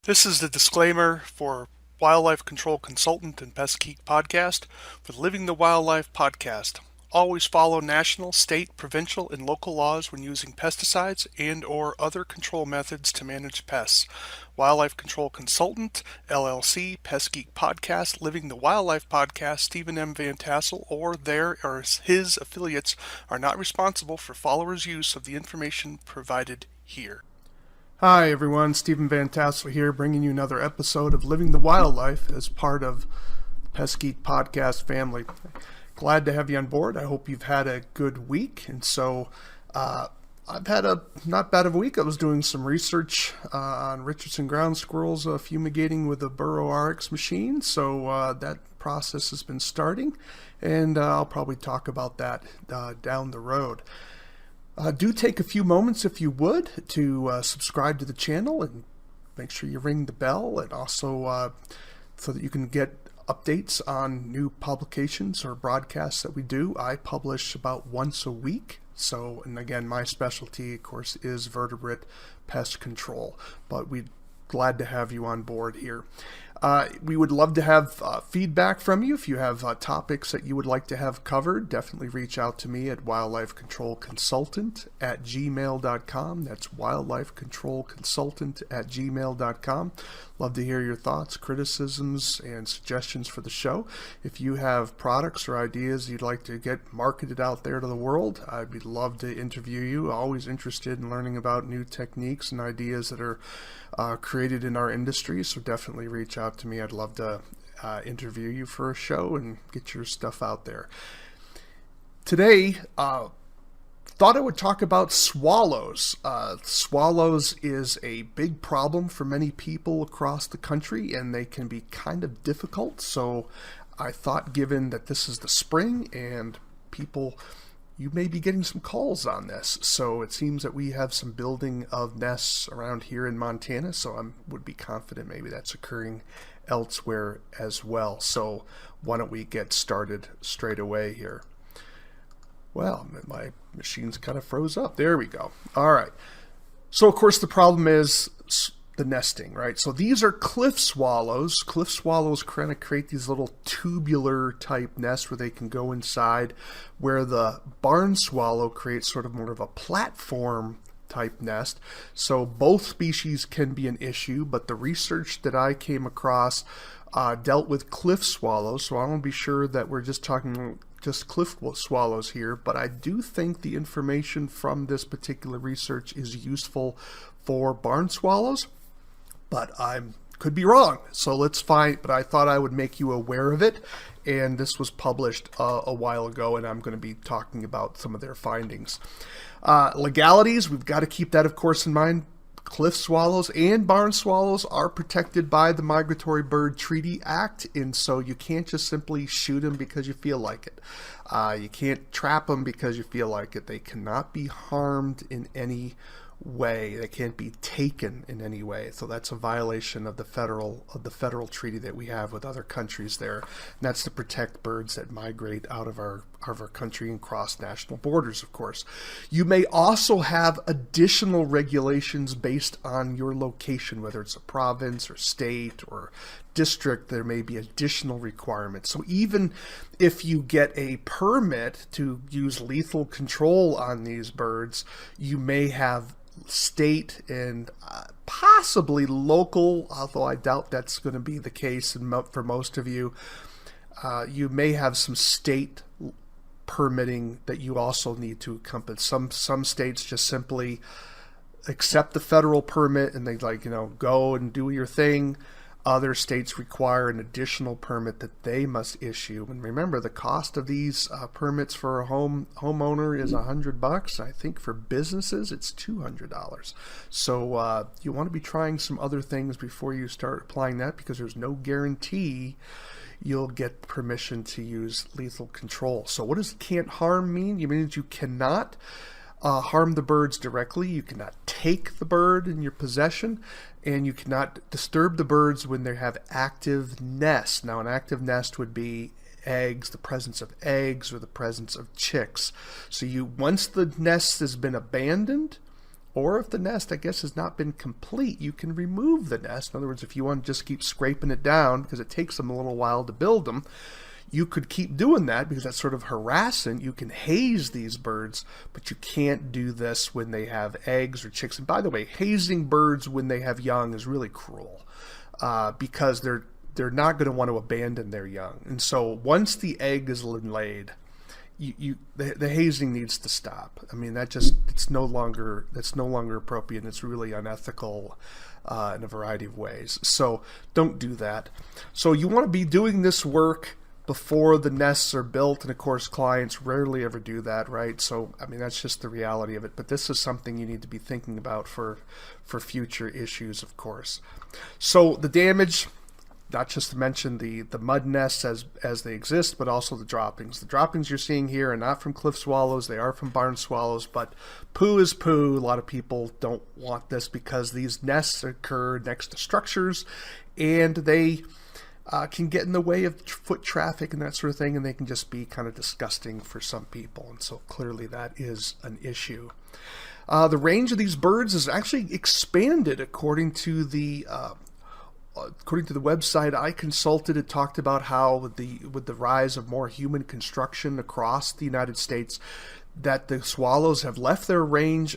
This is the disclaimer for Wildlife Control Consultant and Pest Geek Podcast for the Living the Wildlife podcast. Always follow national, state, provincial, and local laws when using pesticides and or other control methods to manage pests. Wildlife Control Consultant, LLC, Pest Geek Podcast, Living the Wildlife Podcast, Stephen M. Van Tassel, or their or his affiliates are not responsible for followers' use of the information provided here. Hi everyone, Stephen Van Tassel here, bringing you another episode of Living the Wildlife as part of the Pest Geek Podcast family. Glad to have you on board. I hope you've had a good week. And so I've had a not bad of a week. I was doing some research on Richardson ground squirrels fumigating with a Burrow RX machine. So that process has been starting, and I'll probably talk about that down the road. Do take a few moments, if you would, to subscribe to the channel and make sure you ring the bell, and also so that you can get updates on new publications or broadcasts that we do. I publish about once a week. So, and again, my specialty, of course, is vertebrate pest control, but we're glad to have you on board here. We would love to have feedback from you. If you have topics that you would like to have covered, definitely reach out to me at wildlifecontrolconsultant@gmail.com. That's wildlifecontrolconsultant@gmail.com. Love to hear your thoughts, criticisms, and suggestions for the show. If you have products or ideas you'd like to get marketed out there to the world, I'd love to interview you. Always interested in learning about new techniques and ideas that are created in our industry, so definitely reach out to me. I'd love to interview you for a show and get your stuff out there. Today, thought I would talk about swallows. Swallows is a big problem for many people across the country, and they can be kind of difficult. So I thought, given that this is the spring and people, you may be getting some calls on this. So it seems that we have some building of nests around here in Montana, so I would be confident maybe that's occurring elsewhere as well. So why don't we get started straight away here? Well, my machine's kind of froze up. There we go. All right. So of course the problem is the nesting, right? So these are cliff swallows. Cliff swallows kind of create these little tubular type nests where they can go inside, where the barn swallow creates sort of more of a platform type nest. So both species can be an issue, but the research that I came across dealt with cliff swallows. So I want to be sure that we're just talking just cliff swallows here, but I do think the information from this particular research is useful for barn swallows. But I could be wrong, so let's find. But I thought I would make you aware of it, and this was published a while ago, and I'm going to be talking about some of their findings. Legalities, we've got to keep that, of course, in mind. Cliff swallows and barn swallows are protected by the Migratory Bird Treaty Act, and so you can't just simply shoot them because you feel like it. You can't trap them because you feel like it. They cannot be harmed in any way. They can't be taken in any way. So that's a violation of the federal treaty that we have with other countries there. And that's to protect birds that migrate out of our country and cross national borders, of course. You may also have additional regulations based on your location, whether it's a province or state or district. There may be additional requirements. So even if you get a permit to use lethal control on these birds, you may have state and possibly local, although I doubt that's going to be the case for most of you. You may have some state permitting that you also need to encompass. Some states just simply accept the federal permit and they go and do your thing. Other states require an additional permit that they must issue. And remember, the cost of these permits for a homeowner is $100. I think for businesses, it's $200. So you want to be trying some other things before you start applying that, because there's no guarantee you'll get permission to use lethal control. So what does can't harm mean? It means you cannot harm the birds directly. You cannot take the bird in your possession, and you cannot disturb the birds when they have active nests. Now, an active nest would be eggs, the presence of eggs, or the presence of chicks. So once the nest has been abandoned, Or if the nest, I guess, has not been complete, you can remove the nest. In other words, if you want to just keep scraping it down, because it takes them a little while to build them, you could keep doing that because that's sort of harassing. You can haze these birds, but you can't do this when they have eggs or chicks. And by the way, hazing birds when they have young is really cruel because they're not going to want to abandon their young. And so once the egg is laid, the hazing needs to stop. I mean, it's no longer appropriate, and it's really unethical in a variety of ways. So don't do that. So you want to be doing this work before the nests are built, and of course clients rarely ever do that, right? So I mean, that's just the reality of it, but this is something you need to be thinking about for future issues, of course. So the damage, not just to mention the mud nests as they exist, but also the droppings. The droppings you're seeing here are not from cliff swallows, they are from barn swallows, but poo is poo. A lot of people don't want this because these nests occur next to structures, and they can get in the way of foot traffic and that sort of thing, and they can just be kind of disgusting for some people, and so clearly that is an issue. The range of these birds is actually expanded according to the website I consulted. It talked about how with the rise of more human construction across the United States, that the swallows have left their range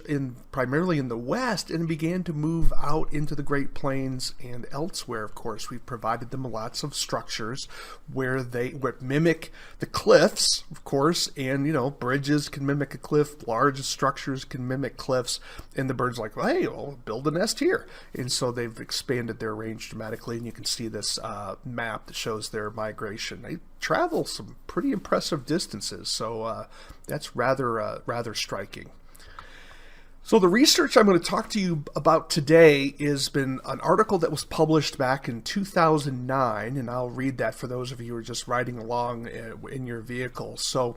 primarily in the west and began to move out into the Great Plains and elsewhere. Of course, we've provided them lots of structures where they mimic the cliffs, of course, and bridges can mimic a cliff, large structures can mimic cliffs, and the birds like, well, hey, I'll build a nest here. And so they've expanded their range dramatically, and you can see this map that shows their migration. They travel some pretty impressive distances, so that's rather striking. So the research I'm going to talk to you about today has been an article that was published back in 2009, and I'll read that for those of you who are just riding along in your vehicle. So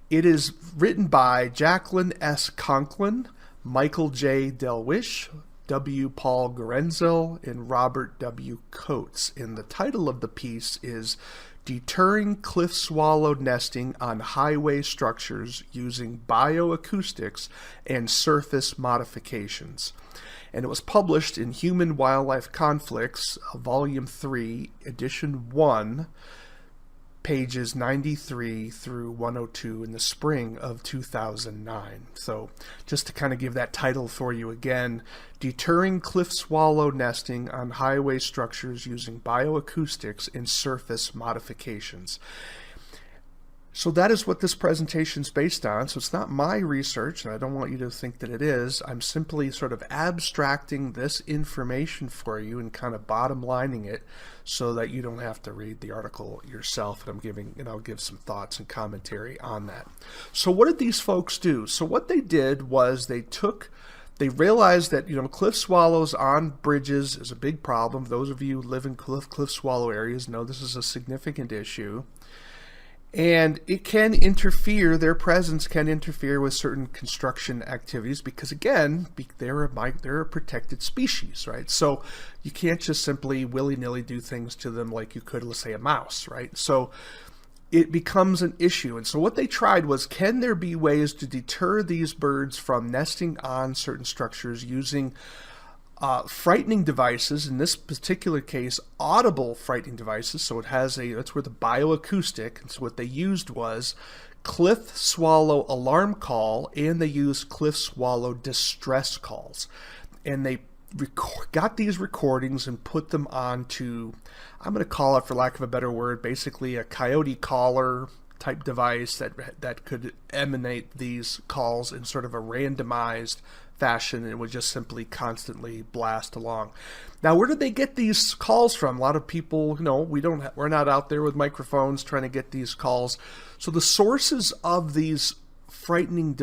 it is written by Jacqueline S. Conklin, Michael J. Delwish, W. Paul Gorenzel, and Robert W. Coates. And the title of the piece is Deterring Cliff Swallow Nesting on Highway Structures Using Bioacoustics and Surface Modifications. And it was published in Human Wildlife Conflicts, Volume 3, Edition 1, pages 93 through 102 in the spring of 2009. So just to kind of give that title for you again, Deterring Cliff Swallow Nesting on Highway Structures Using Bioacoustics and Surface Modifications. So that is what this presentation is based on. So it's not my research, and I don't want you to think that it is. I'm simply sort of abstracting this information for you and kind of bottom lining it so that you don't have to read the article yourself. And I'll give some thoughts and commentary on that. So what did these folks do? So what they did was they realized that cliff swallows on bridges is a big problem. Those of you who live in cliff swallow areas know this is a significant issue. And it can interfere, their presence can interfere with certain construction activities because, again, they're a protected species, right? So you can't just simply willy-nilly do things to them like you could, let's say, a mouse, right? So it becomes an issue. And so what they tried was, can there be ways to deter these birds from nesting on certain structures using frightening devices, in this particular case, audible frightening devices. So that's where the bioacoustic, and so what they used was cliff swallow alarm call, and they used cliff swallow distress calls. And they got these recordings and put them onto, I'm going to call it, for lack of a better word, basically a coyote caller type device that could emanate these calls in sort of a randomized fashion, and it would just simply constantly blast along. Now, where did they get these calls from? A lot of people, we're not out there with microphones trying to get these calls. So the sources of these frightening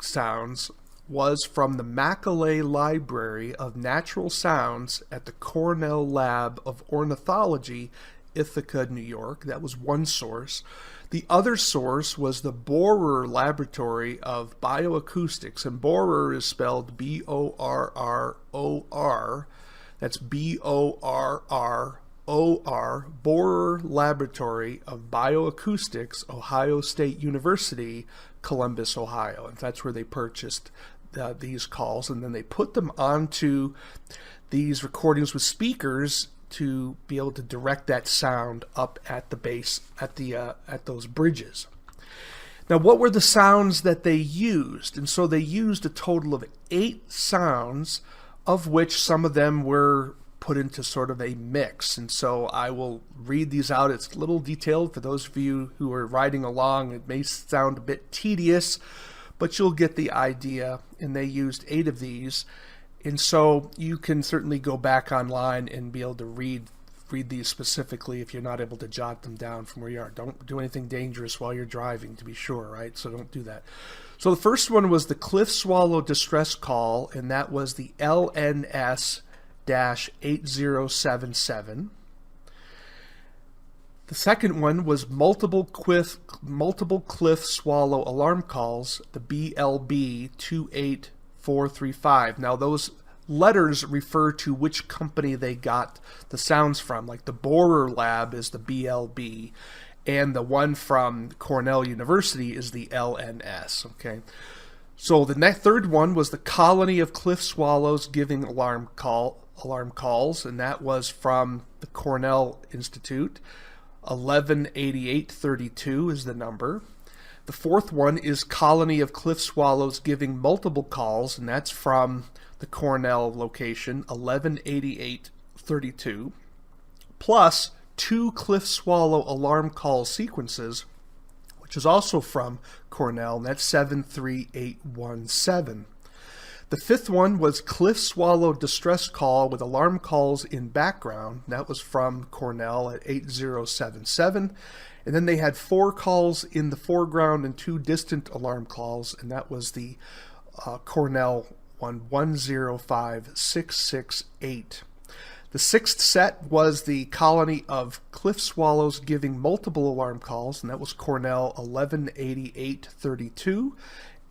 sounds was from the Macaulay Library of Natural Sounds at the Cornell Lab of Ornithology, Ithaca, New York. That was one source. The other source was the Borer Laboratory of Bioacoustics, and Borer is spelled B-O-R-R-O-R. That's B-O-R-R-O-R, Borer Laboratory of Bioacoustics, Ohio State University, Columbus, Ohio. And that's where they purchased these calls, and then they put them onto these recordings with speakers to be able to direct that sound up at the base, at those bridges. Now, what were the sounds that they used? And so they used a total of 8 sounds, of which some of them were put into sort of a mix. And so I will read these out. It's a little detailed for those of you who are riding along. It may sound a bit tedious, but you'll get the idea. And they used 8 of these. And so you can certainly go back online and be able to read these specifically if you're not able to jot them down from where you are. Don't do anything dangerous while you're driving, to be sure, right? So don't do that. So the first one was the Cliff Swallow distress call, and that was the LNS-8077. The second one was multiple cliff swallow alarm calls, the BLB 28435. Now those letters refer to which company they got the sounds from. Like the Borer Lab is the BLB, and the one from Cornell University is the LNS. Okay, so the third one was the Colony of Cliff Swallows giving alarm calls, and that was from the Cornell Institute. 118832 is the number. The fourth one is Colony of Cliff Swallows giving multiple calls, and that's from the Cornell location, 118832, plus 2 Cliff Swallow alarm call sequences, which is also from Cornell, and that's 73817. The fifth one was Cliff Swallow distress call with alarm calls in background. That was from Cornell at 8077. And then they had 4 calls in the foreground and 2 distant alarm calls, and that was the Cornell 105668. The sixth set was the Colony of Cliff Swallows giving multiple alarm calls, and that was Cornell 118832.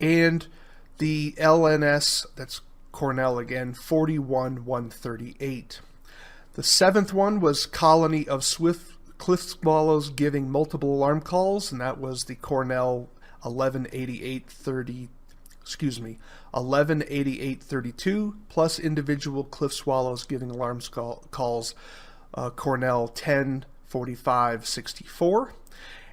And the LNS, that's Cornell again, 41138. The seventh one was Colony of Cliff Swallows giving multiple alarm calls, and that was the Cornell 118832, plus individual Cliff Swallows giving alarm calls, Cornell 104564.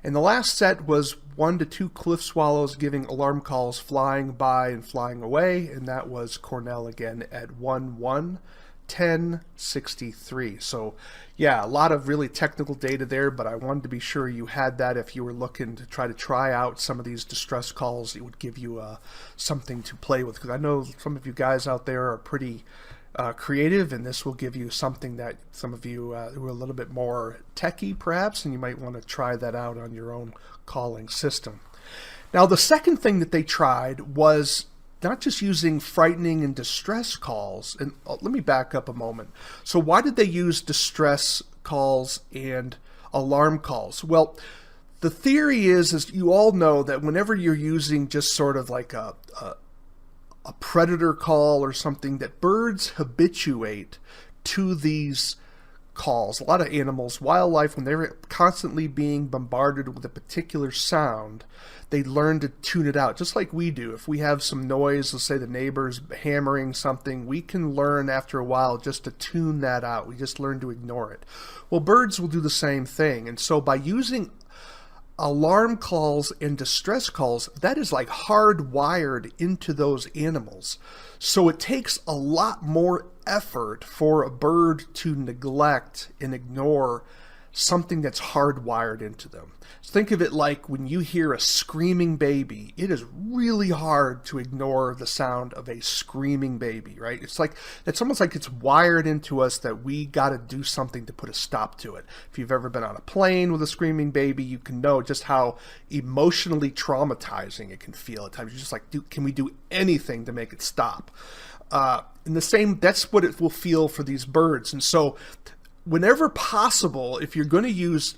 And the last set was 1 to 2 Cliff Swallows giving alarm calls flying by and flying away, and that was Cornell again at 111063. So yeah, a lot of really technical data there, but I wanted to be sure you had that if you were looking to try out some of these distress calls. It would give you something to play with, because I know some of you guys out there are pretty creative, and this will give you something that some of you who are a little bit more techie perhaps, and you might want to try that out on your own calling system. Now the second thing that they tried was not just using frightening and distress calls, and let me back up a moment. So why did they use distress calls and alarm calls? Well, the theory is you all know that whenever you're using just sort of like a predator call or something, that birds habituate to these calls. A lot of animals, wildlife, when they're constantly being bombarded with a particular sound, they learn to tune it out, just like we do. If we have some noise, let's say the neighbor's hammering something, we can learn after a while just to tune that out. We just learn to ignore it. Well, birds will do the same thing. And so by using alarm calls and distress calls, that is like hardwired into those animals. So it takes a lot more effort for a bird to neglect and ignore something that's hardwired into them. So think of it like when you hear a screaming baby, it is really hard to ignore the sound of a screaming baby, right? It's almost like it's wired into us that we got to do something to put a stop to it. If you've ever been on a plane with a screaming baby, you can know just how emotionally traumatizing it can feel at times. You're just like, can we do anything to make it stop? And that's what it will feel for these birds. And so whenever possible, if you're going to use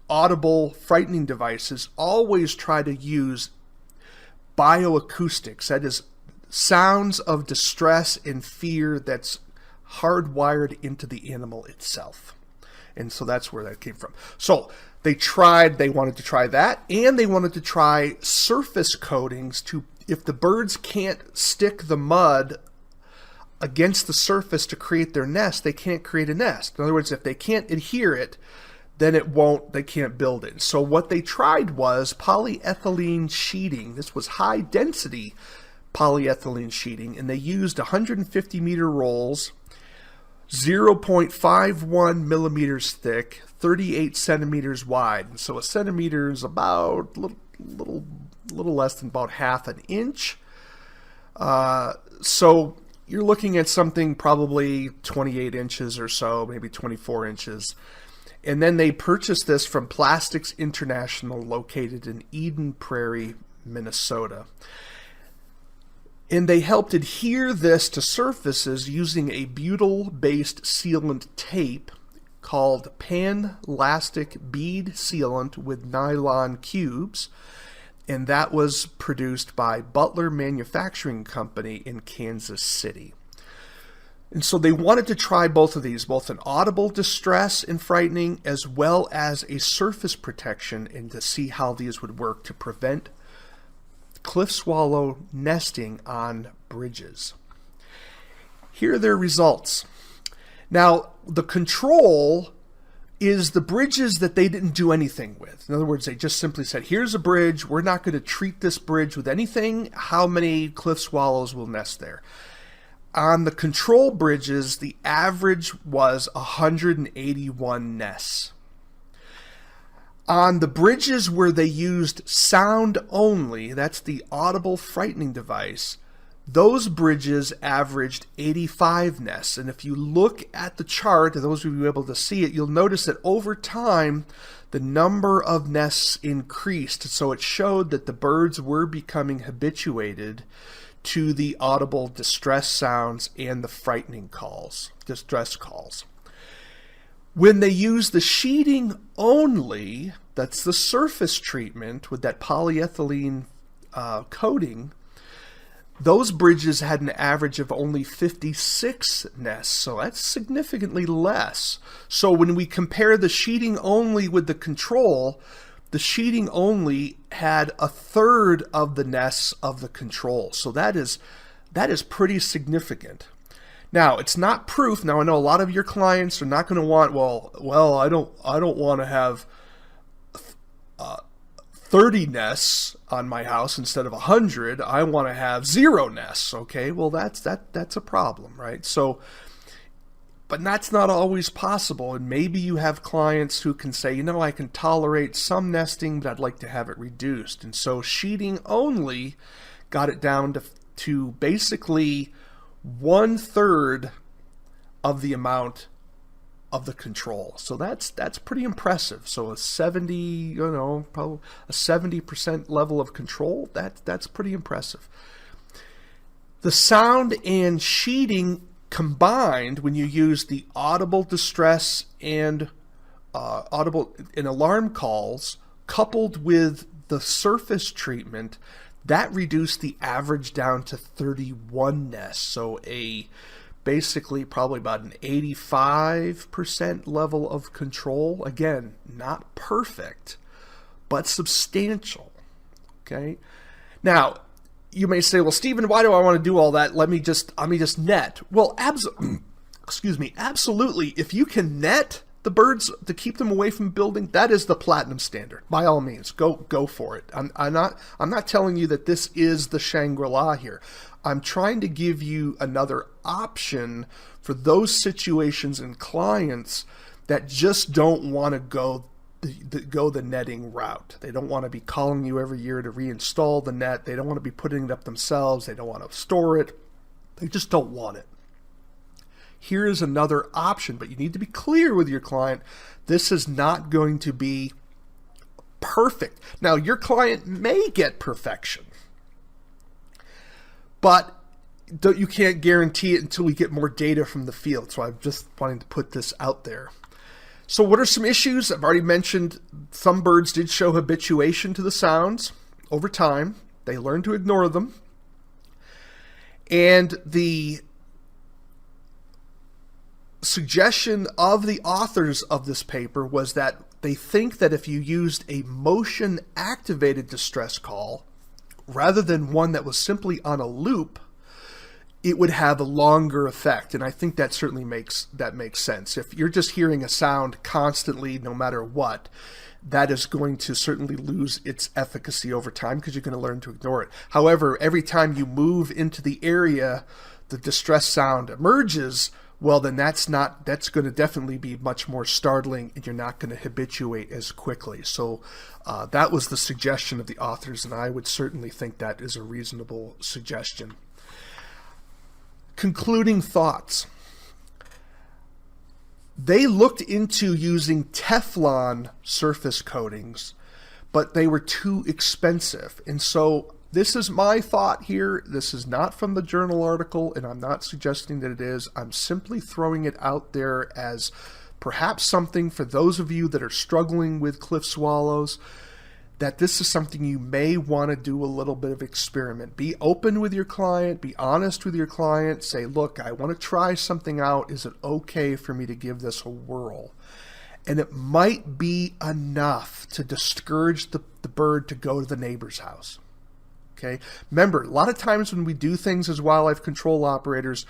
audible frightening devices, always try to use bioacoustics, that is sounds of distress and fear that's hardwired into the animal itself. And so that's where that came from. So they wanted to try that, and they wanted to try surface coatings to if the birds can't stick the mud against the surface to create their nest, they can't create a nest. In other words, if they can't adhere it, then they can't build it. So what they tried was polyethylene sheeting. This was high density polyethylene sheeting, and they used 150 meter rolls, 0.51 millimeters thick, 38 centimeters wide. And so a centimeter is about a little less than about half an inch. So you're looking at something probably 28 inches or so, maybe 24 inches. And then they purchased this from Plastics International, located in Eden Prairie, Minnesota. And they helped adhere this to surfaces using a butyl-based sealant tape called Panlastic Bead Sealant with nylon cubes. And that was produced by Butler Manufacturing Company in Kansas City. And so they wanted to try both of these, both an audible distress and frightening, as well as a surface protection, and to see how these would work to prevent cliff swallow nesting on bridges. Here are their results. Now, the control is the bridges that they didn't do anything with. In other words, they just simply said, here's a bridge, we're not going to treat this bridge with anything. How many cliff swallows will nest there? On the control bridges, the average was 181 nests. On the bridges where they used sound only, that's the audible frightening device, those bridges averaged 85 nests. And if you look at the chart, and those of you able to see it, you'll notice that over time, the number of nests increased. So it showed that the birds were becoming habituated to the audible distress sounds and the frightening calls, distress calls. When they use the sheeting only, that's the surface treatment with that polyethylene coating, those bridges had an average of only 56 nests, so that's significantly less. So when we compare the sheeting only with the control, the sheeting only had a third of the nests of the control. So that is pretty significant. Now, it's not proof. Now, I know a lot of your clients are not going to want, well, I don't want to have 30 nests on my house instead of 100. I want to have 0 nests. Okay, well, that's a problem, right? So, but that's not always possible. And maybe you have clients who can say, I can tolerate some nesting, but I'd like to have it reduced. And so sheeting only got it down to basically 1/3 of the amount of the control. So that's pretty impressive. So a 70, probably a 70% level of control, that's pretty impressive. The sound and sheeting combined, when you use the audible distress and audible and alarm calls coupled with the surface treatment, that reduced the average down to 31 nests. So basically probably about an 85% level of control. Again, not perfect, but substantial. Okay. Now, you may say, well, Stephen, why do I want to do all that? Let me just net. Well, absolutely. If you can net the birds to keep them away from building, that is the platinum standard. By all means, go for it. I'm not telling you that this is the Shangri-La here. I'm trying to give you another option for those situations and clients that just don't want to go the netting route. They don't want to be calling you every year to reinstall the net. They don't want to be putting it up themselves. They don't want to store it. They just don't want it. Here is another option, but you need to be clear with your client. This is not going to be perfect. Now, your client may get perfection, but you can't guarantee it until we get more data from the field. So I'm just wanting to put this out there. So what are some issues? I've already mentioned some birds did show habituation to the sounds over time. They learned to ignore them. And the suggestion of the authors of this paper was that they think that if you used a motion-activated distress call rather than one that was simply on a loop, it would have a longer effect. And I think that certainly makes sense. If you're just hearing a sound constantly, no matter what, that is going to certainly lose its efficacy over time because you're going to learn to ignore it. However, every time you move into the area, the distress sound emerges, well, then that's going to definitely be much more startling, and you're not going to habituate as quickly. So that was the suggestion of the authors, and I would certainly think that is a reasonable suggestion. Concluding thoughts. They looked into using Teflon surface coatings, but they were too expensive. And so this is my thought here. This is not from the journal article, and I'm not suggesting that it is. I'm simply throwing it out there as perhaps something for those of you that are struggling with cliff swallows, that this is something you may want to do a little bit of experiment. Be open with your client, be honest with your client, say, look, I want to try something out. Is it okay for me to give this a whirl? And it might be enough to discourage the bird to go to the neighbor's house. Okay. Remember, a lot of times when we do things as wildlife control operators,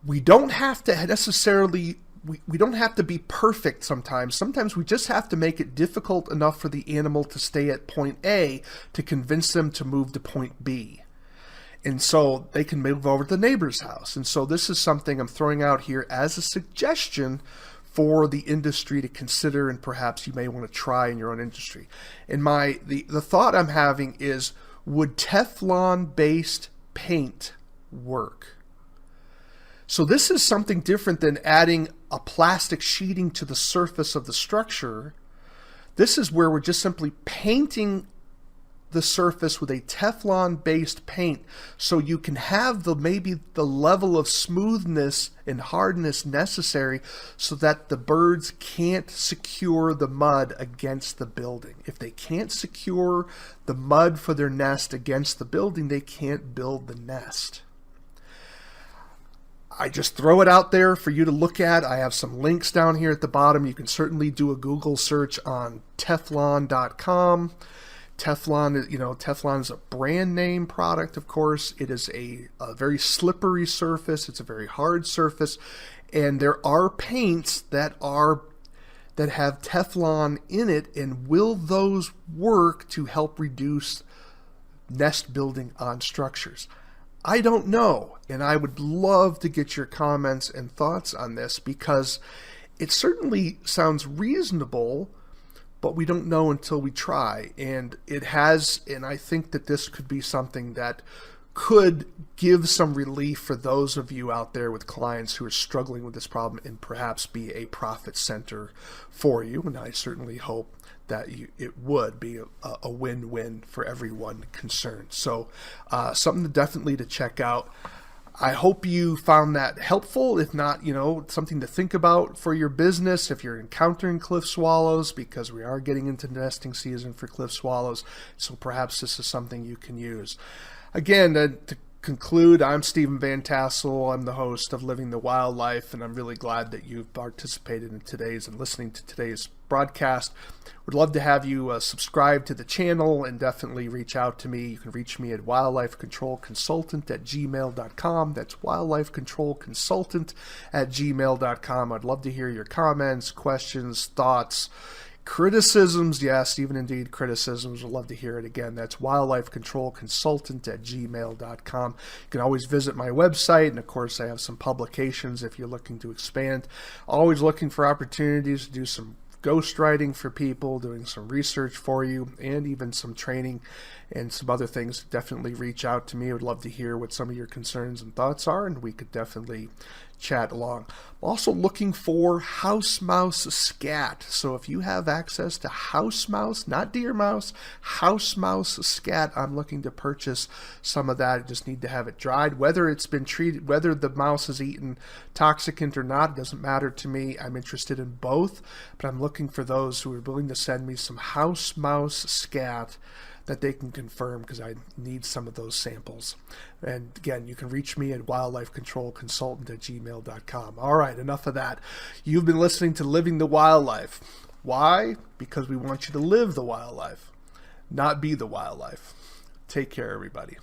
we don't have to necessarily we don't have to be perfect sometimes. Sometimes we just have to make it difficult enough for the animal to stay at point A to convince them to move to point B. And so they can move over to the neighbor's house. And so this is something I'm throwing out here as a suggestion for the industry to consider, and perhaps you may want to try in your own industry. And the thought I'm having is, would Teflon-based paint work? So this is something different than adding a plastic sheeting to the surface of the structure. This is where we're just simply painting the surface with a Teflon-based paint, so you can have maybe the level of smoothness and hardness necessary so that the birds can't secure the mud against the building. If they can't secure the mud for their nest against the building, they can't build the nest. I just throw it out there for you to look at. I have some links down here at the bottom. You can certainly do a Google search on Teflon.com. Teflon is a brand name product, of course. It is a very slippery surface. It's a very hard surface. And there are paints that have Teflon in it, and will those work to help reduce nest building on structures? I don't know, and I would love to get your comments and thoughts on this, because it certainly sounds reasonable, but we don't know until we try. And I think that this could be something that could give some relief for those of you out there with clients who are struggling with this problem, and perhaps be a profit center for you. And I certainly hope that it would be a win-win for everyone concerned. So something definitely to check out. I hope you found that helpful. If not, something to think about for your business if you're encountering cliff swallows, because we are getting into nesting season for cliff swallows. So perhaps this is something you can use. Again, to conclude, I'm Stephen Van Tassel. I'm the host of Living the Wildlife, and I'm really glad that you've participated in today's and listening to today's broadcast. Would love to have you subscribe to the channel, and definitely reach out to me. You can reach me at wildlifecontrolconsultant@gmail.com. That's wildlifecontrolconsultant@gmail.com. I'd love to hear your comments, questions, thoughts, criticisms. Yes, even indeed criticisms. I'd love to hear it. Again, that's wildlifecontrolconsultant@gmail.com. You can always visit my website, and of course I have some publications if you're looking to expand. Always looking for opportunities to do some ghostwriting for people, doing some research for you, and even some training and some other things. Definitely reach out to me. I would love to hear what some of your concerns and thoughts are, and we could definitely chat along. I'm also looking for house mouse scat. So if you have access to house mouse, not deer mouse, house mouse scat, I'm looking to purchase some of that. I just need to have it dried. Whether it's been treated, whether the mouse has eaten toxicant or not, doesn't matter to me. I'm interested in both, but I'm looking for those who are willing to send me some house mouse scat that they can confirm, because I need some of those samples. And again, you can reach me at wildlifecontrolconsultant@gmail.com. All right, enough of that. You've been listening to Living the Wildlife. Why? Because we want you to live the wildlife, not be the wildlife. Take care, everybody.